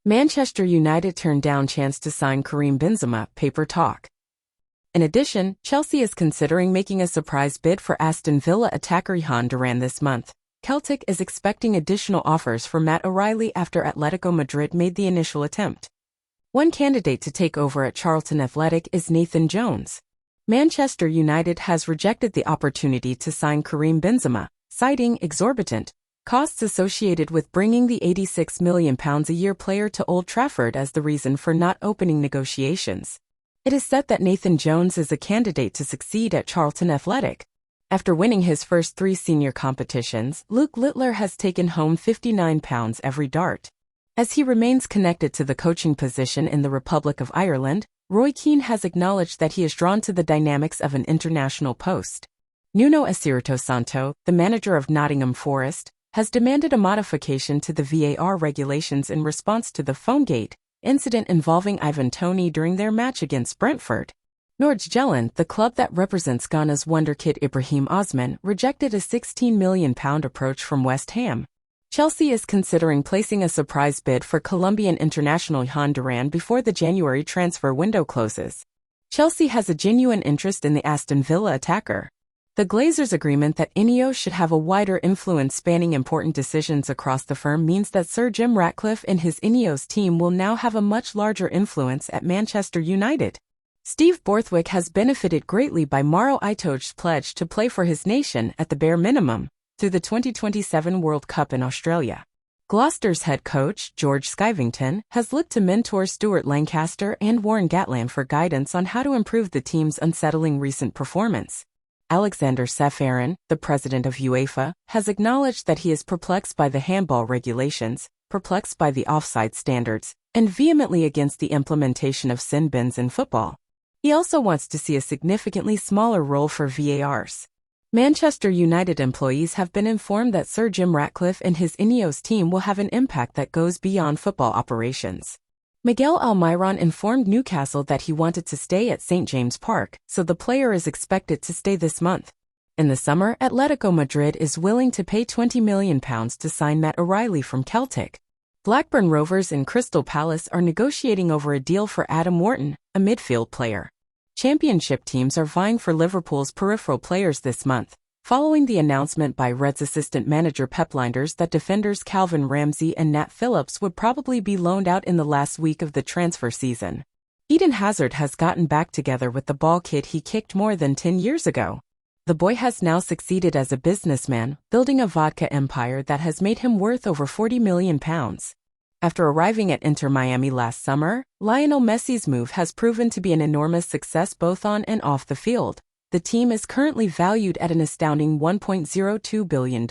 Manchester United turned down chance to sign Karim Benzema, paper talk. In addition, Chelsea is considering making a surprise bid for Aston Villa attacker Jhon Duran this month. Celtic is expecting additional offers for Matt O'Reilly after Atletico Madrid made the initial attempt. One candidate to take over at Charlton Athletic is Nathan Jones. Manchester United has rejected the opportunity to sign Karim Benzema, citing exorbitant costs associated with bringing the £86 million a year player to Old Trafford as the reason for not opening negotiations. It is said that Nathan Jones is a candidate to succeed at Charlton Athletic. After winning his first 3 senior competitions, Luke Littler has taken home £59 every dart. As he remains connected to the coaching position in the Republic of Ireland, Roy Keane has acknowledged that he is drawn to the dynamics of an international post. Nuno Espirito Santo, the manager of Nottingham Forest, has demanded a modification to the VAR regulations in response to the PhoneGate incident involving Ivan Toney during their match against Brentford. Noordjylland, the club that represents Ghana's wonderkid Ibrahim Osman, rejected a £16 million approach from West Ham. Chelsea is considering placing a surprise bid for Colombian international Jhon Duran before the January transfer window closes. Chelsea has a genuine interest in the Aston Villa attacker. The Glazers' agreement that Ineos should have a wider influence spanning important decisions across the firm means that Sir Jim Ratcliffe and his Ineos team will now have a much larger influence at Manchester United. Steve Borthwick has benefited greatly by Maro Itoje's pledge to play for his nation at the bare minimum through the 2027 World Cup in Australia. Gloucester's head coach, George Skivington, has looked to mentor Stuart Lancaster and Warren Gatland for guidance on how to improve the team's unsettling recent performance. Alexander Ceferin, the president of UEFA, has acknowledged that he is perplexed by the handball regulations, perplexed by the offside standards, and vehemently against the implementation of sin bins in football. He also wants to see a significantly smaller role for VARs. Manchester United employees have been informed that Sir Jim Ratcliffe and his Ineos team will have an impact that goes beyond football operations. Miguel Almiron informed Newcastle that he wanted to stay at St. James Park, so the player is expected to stay this month. In the summer, Atletico Madrid is willing to pay £20 million to sign Matt O'Reilly from Celtic. Blackburn Rovers and Crystal Palace are negotiating over a deal for Adam Wharton, a midfield player. Championship teams are vying for Liverpool's peripheral players this month, following the announcement by Reds assistant manager Pep Lijnders that defenders Calvin Ramsey and Nat Phillips would probably be loaned out in the last week of the transfer season. Eden Hazard has gotten back together with the ball kid he kicked more than 10 years ago. The boy has now succeeded as a businessman, building a vodka empire that has made him worth over £40 million. After arriving at Inter Miami last summer, Lionel Messi's move has proven to be an enormous success both on and off the field. The team is currently valued at an astounding $1.02 billion.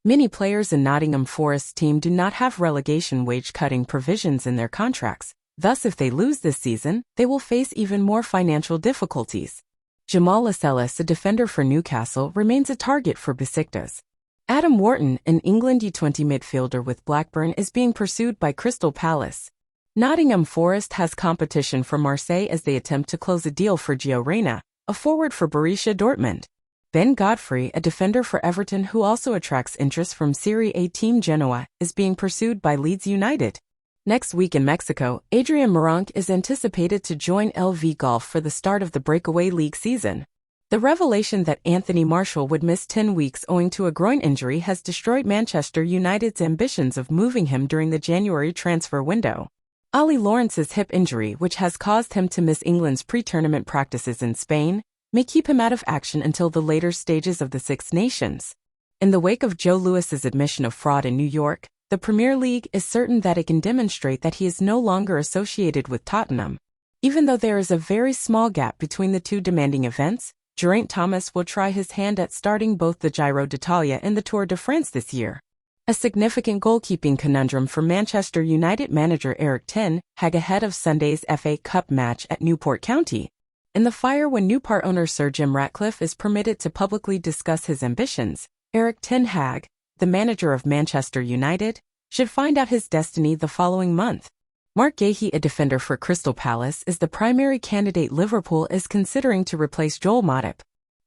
Many players in Nottingham Forest's team do not have relegation wage-cutting provisions in their contracts. Thus, if they lose this season, they will face even more financial difficulties. Jamal Lascelles, a defender for Newcastle, remains a target for Besiktas. Adam Wharton, an England U20 midfielder with Blackburn, is being pursued by Crystal Palace. Nottingham Forest has competition for Marseille as they attempt to close a deal for Gio Reyna, a forward for Borussia Dortmund. Ben Godfrey, a defender for Everton who also attracts interest from Serie A team Genoa, is being pursued by Leeds United. Next week in Mexico, Adrian Moronk is anticipated to join LV Golf for the start of the Breakaway League season. The revelation that Anthony Martial would miss 10 weeks owing to a groin injury has destroyed Manchester United's ambitions of moving him during the January transfer window. Ollie Lawrence's hip injury, which has caused him to miss England's pre-tournament practices in Spain, may keep him out of action until the later stages of the Six Nations. In the wake of Joe Lewis's admission of fraud in New York, the Premier League is certain that it can demonstrate that he is no longer associated with Tottenham. Even though there is a very small gap between the two demanding events, Geraint Thomas will try his hand at starting both the Giro d'Italia and the Tour de France this year. A significant goalkeeping conundrum for Manchester United manager Eric Ten Hag ahead of Sunday's FA Cup match at Newport County. In the fire when Newport owner Sir Jim Ratcliffe is permitted to publicly discuss his ambitions, Eric Ten Hag, the manager of Manchester United, should find out his destiny the following month. Mark Gahey, a defender for Crystal Palace, is the primary candidate Liverpool is considering to replace Joel Matip.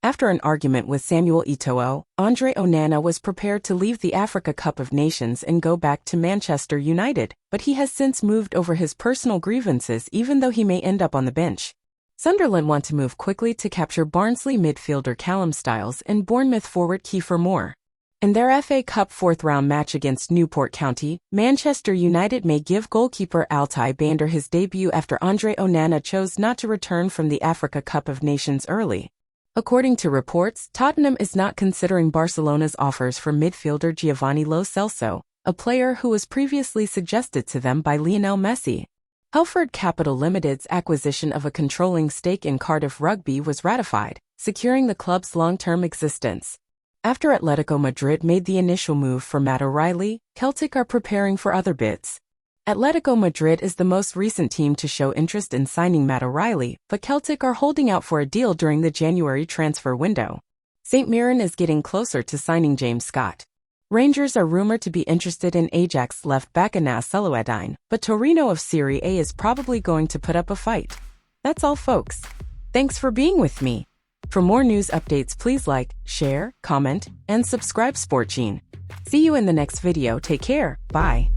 After an argument with Samuel Eto'o, Andre Onana was prepared to leave the Africa Cup of Nations and go back to Manchester United, but he has since moved over his personal grievances even though he may end up on the bench. Sunderland want to move quickly to capture Barnsley midfielder Callum Styles and Bournemouth forward Kiefer Moore. In their FA Cup fourth-round match against Newport County, Manchester United may give goalkeeper Altay Bander his debut after Andre Onana chose not to return from the Africa Cup of Nations early. According to reports, Tottenham is not considering Barcelona's offers for midfielder Giovanni Lo Celso, a player who was previously suggested to them by Lionel Messi. Helford Capital Limited's acquisition of a controlling stake in Cardiff Rugby was ratified, securing the club's long-term existence. After Atletico Madrid made the initial move for Matt O'Reilly, Celtic are preparing for other bids. Atletico Madrid is the most recent team to show interest in signing Matt O'Reilly, but Celtic are holding out for a deal during the January transfer window. St. Mirren is getting closer to signing James Scott. Rangers are rumored to be interested in Ajax left back Anas Selouedine, but Torino of Serie A is probably going to put up a fight. That's all, folks. Thanks for being with me. For more news updates, please like, share, comment, and subscribe sportsjin. See you in the next video. Take care. Bye.